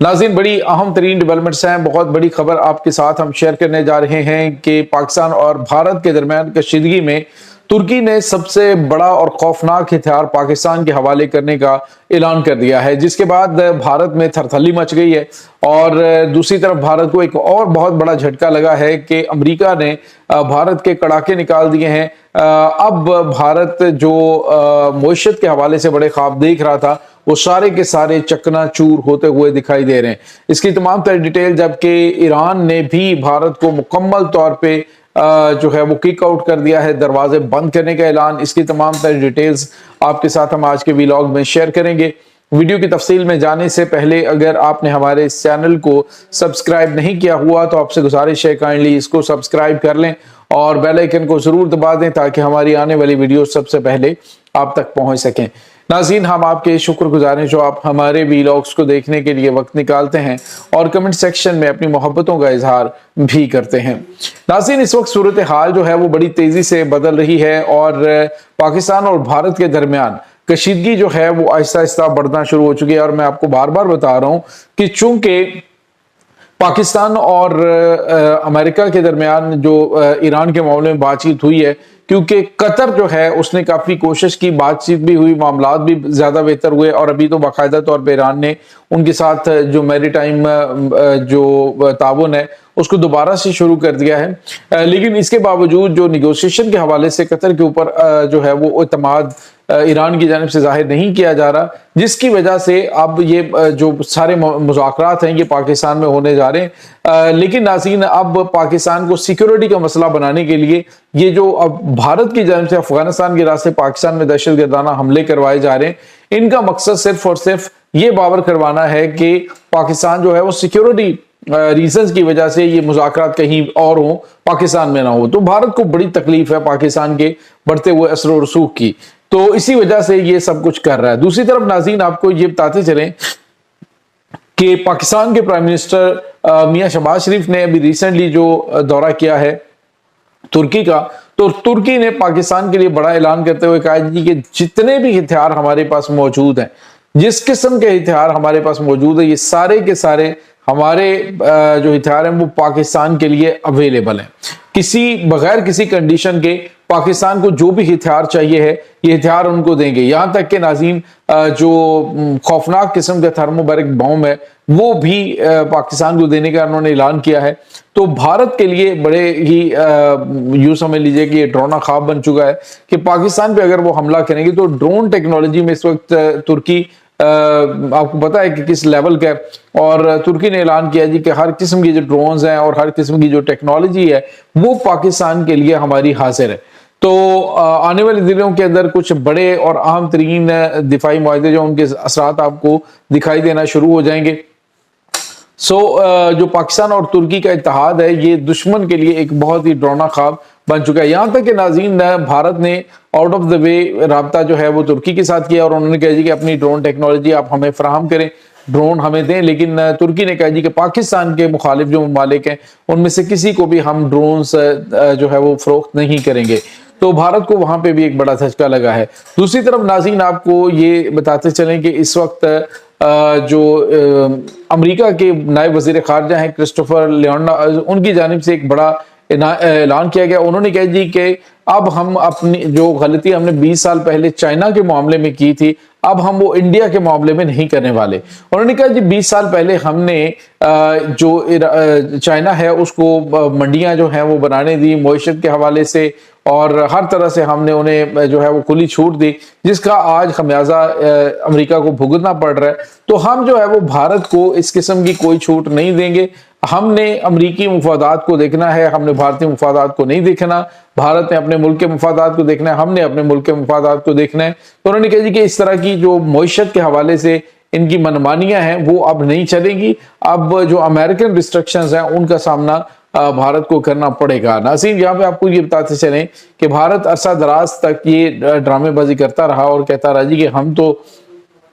ناظرین بڑی اہم ترین ڈیولپمنٹس ہیں، بہت بڑی خبر آپ کے ساتھ ہم شیئر کرنے جا رہے ہیں کہ پاکستان اور بھارت کے درمیان کشیدگی میں ترکی نے سب سے بڑا اور خوفناک ہتھیار پاکستان کے حوالے کرنے کا اعلان کر دیا ہے، جس کے بعد بھارت میں تھرتھلی مچ گئی ہے۔ اور دوسری طرف بھارت کو ایک اور بہت بڑا جھٹکا لگا ہے کہ امریکہ نے بھارت کے کڑاکے نکال دیے ہیں۔ اب بھارت جو معیشت کے حوالے سے بڑے خواب دیکھ رہا تھا، وہ سارے کے سارے چکنا چور ہوتے ہوئے دکھائی دے رہے ہیں۔ اس کی تمام تر ڈیٹیل، جبکہ ایران نے بھی بھارت کو مکمل طور پہ جو ہے وہ کک آؤٹ کر دیا ہے، دروازے بند کرنے کا اعلان، اس کی تمام تر ڈیٹیلز آپ کے ساتھ ہم آج کے ویلاگ میں شیئر کریں گے۔ ویڈیو کی تفصیل میں جانے سے پہلے اگر آپ نے ہمارے اس چینل کو سبسکرائب نہیں کیا ہوا تو آپ سے گزارش ہے کائنڈلی اس کو سبسکرائب کر لیں اور بیل آئیکن کو ضرور دبا دیں تاکہ ہماری آنے والی ویڈیو سب سے پہلے آپ تک پہنچ سکیں۔ ناظرین، ہم آپ کے شکر گزار ہیں جو آپ ہمارے ویلاگز کو دیکھنے کے لیے وقت نکالتے ہیں اور کمنٹ سیکشن میں اپنی محبتوں کا اظہار بھی کرتے ہیں۔ ناظرین، اس وقت صورتحال جو ہے وہ بڑی تیزی سے بدل رہی ہے اور پاکستان اور بھارت کے درمیان کشیدگی جو ہے وہ آہستہ آہستہ بڑھنا شروع ہو چکی ہے۔ اور میں آپ کو بار بار بتا رہا ہوں کہ چونکہ پاکستان اور امریکہ کے درمیان جو ایران کے معاملے میں بات چیت ہوئی ہے، کیونکہ قطر جو ہے اس نے کافی کوشش کی، بات چیت بھی ہوئی، معاملات بھی زیادہ بہتر ہوئے اور ابھی تو باقاعدہ طور پہ ایران نے ان کے ساتھ جو میری ٹائم جو تعاون ہے اس کو دوبارہ سے شروع کر دیا ہے۔ لیکن اس کے باوجود جو نیگوسیشن کے حوالے سے قطر کے اوپر جو ہے وہ اعتماد ایران کی جانب سے ظاہر نہیں کیا جا رہا، جس کی وجہ سے اب یہ جو سارے مذاکرات ہیں یہ پاکستان میں ہونے جا رہے ہیں۔ لیکن ناظرین، اب پاکستان کو سیکیورٹی کا مسئلہ بنانے کے لیے یہ جو اب بھارت کی جانب سے افغانستان کے راستے پاکستان میں دہشت گردانہ حملے کروائے جا رہے ہیں، ان کا مقصد صرف اور صرف یہ باور کروانا ہے کہ پاکستان جو ہے وہ سیکیورٹی ریزنز کی وجہ سے یہ مذاکرات کہیں اور ہوں، پاکستان میں نہ ہو۔ تو بھارت کو بڑی تکلیف ہے پاکستان کے بڑھتے ہوئے اثر و رسوخ کی، تو اسی وجہ سے یہ سب کچھ کر رہا ہے۔ دوسری طرف ناظرین، آپ کو یہ بتاتے چلیں کہ پاکستان کے پرائم منسٹر میاں شہباز شریف نے ابھی ریسنٹلی جو دورہ کیا ہے ترکی کا، تو ترکی نے پاکستان کے لیے بڑا اعلان کرتے ہوئے کہا جی کہ جتنے بھی ہتھیار ہمارے پاس موجود ہیں، جس قسم کے ہتھیار ہمارے پاس موجود ہیں، یہ سارے کے سارے ہمارے جو ہتھیار ہیں وہ پاکستان کے لیے اویلیبل ہیں، بغیر کسی کنڈیشن کے پاکستان کو جو بھی ہتھیار چاہیے ہے یہ ہتھیار ان کو دیں گے۔ یہاں تک کہ ناظرین جو خوفناک قسم کا تھرموبیرک بم ہے وہ بھی پاکستان کو دینے کا انہوں نے اعلان کیا ہے۔ تو بھارت کے لیے بڑے ہی یوں سمجھ لیجئے کہ یہ ڈرونا خواب بن چکا ہے کہ پاکستان پہ اگر وہ حملہ کریں گے تو ڈرون ٹیکنالوجی میں اس وقت ترکی آپ کو پتا ہے کہ کس لیول کا ہے، اور ترکی نے اعلان کیا جی کہ ہر قسم کی جو ڈرونز ہیں اور ہر قسم کی جو ٹیکنالوجی ہے وہ پاکستان کے لیے ہماری حاضر ہے۔ تو آنے والے دنوں کے اندر کچھ بڑے اور اہم ترین دفاعی معاہدے جو ان کے اثرات آپ کو دکھائی دینا شروع ہو جائیں گے۔ جو پاکستان اور ترکی کا اتحاد ہے یہ دشمن کے لیے ایک بہت ہی ڈراؤنا خواب بن چکا ہے، یہاں تک کہ ناظرین بھارت نے آؤٹ آف دا وے رابطہ جو ہے وہ ترکی کے ساتھ کیا اور انہوں نے کہا جی کہ اپنی ڈرون ٹیکنالوجی آپ ہمیں فراہم کریں، ڈرون ہمیں دیں، لیکن ترکی نے کہا جی کہ پاکستان کے مخالف جو ممالک ہیں ان میں سے کسی کو بھی ہم ڈرونز جو ہے وہ فروخت نہیں کریں گے۔ تو بھارت کو وہاں پہ بھی ایک بڑا دھچکا لگا ہے۔ دوسری طرف ناظرین، آپ کو یہ بتاتے چلیں کہ اس وقت جو امریکہ کے نائب وزیر خارجہ ہیں کرسٹوفر لیونڈا، ان کی جانب سے ایک بڑا اعلان کیا گیا۔ انہوں نے کہا جی کہ اب ہم اپنی جو غلطی ہم نے 20 سال پہلے چائنا کے معاملے میں کی تھی اب ہم وہ انڈیا کے معاملے میں نہیں کرنے والے۔ انہوں نے کہا جی 20 سال پہلے ہم نے جو چائنا ہے اس کو منڈیاں جو ہیں وہ بنانے دی معیشت کے حوالے سے، اور ہر طرح سے ہم نے انہیں جو ہے وہ کھلی چھوٹ دی، جس کا آج خمیازہ امریکہ کو بھگتنا پڑ رہا ہے۔ تو ہم جو ہے وہ بھارت کو اس قسم کی کوئی چھوٹ نہیں دیں گے، ہم نے امریکی مفادات کو دیکھنا ہے، ہم نے بھارتی مفادات کو نہیں دیکھنا، بھارت نے اپنے ملک کے مفادات کو دیکھنا ہے، ہم نے اپنے ملک کے مفادات کو دیکھنا ہے۔ تو انہوں نے کہا جی کہ اس طرح کی جو معیشت کے حوالے سے ان کی منمانیاں ہیں وہ اب نہیں چلیں گی، اب جو امریکن ریسٹرکشنز ہیں ان کا سامنا بھارت کو کرنا پڑے گا۔ ناظرین، یہاں پہ آپ کو یہ بتاتے چلیں کہ بھارت عرصہ دراز تک یہ ڈرامے بازی کرتا رہا اور کہتا رہا جی کہ ہم تو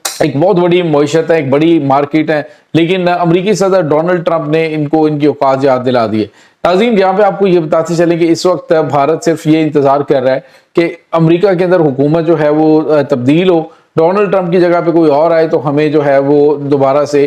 ایک بہت بڑی معیشت ہے، ایک بڑی مارکیٹ ہے، لیکن امریکی صدر ڈونلڈ ٹرمپ نے ان کو ان کی اوقات یاد دلا دیے۔ ناظرین، یہاں پہ آپ کو یہ بتاتے چلیں کہ اس وقت بھارت صرف یہ انتظار کر رہا ہے کہ امریکہ کے اندر حکومت جو ہے وہ تبدیل ہو، ڈونلڈ ٹرمپ کی جگہ پہ کوئی اور آئے تو ہمیں جو ہے وہ دوبارہ سے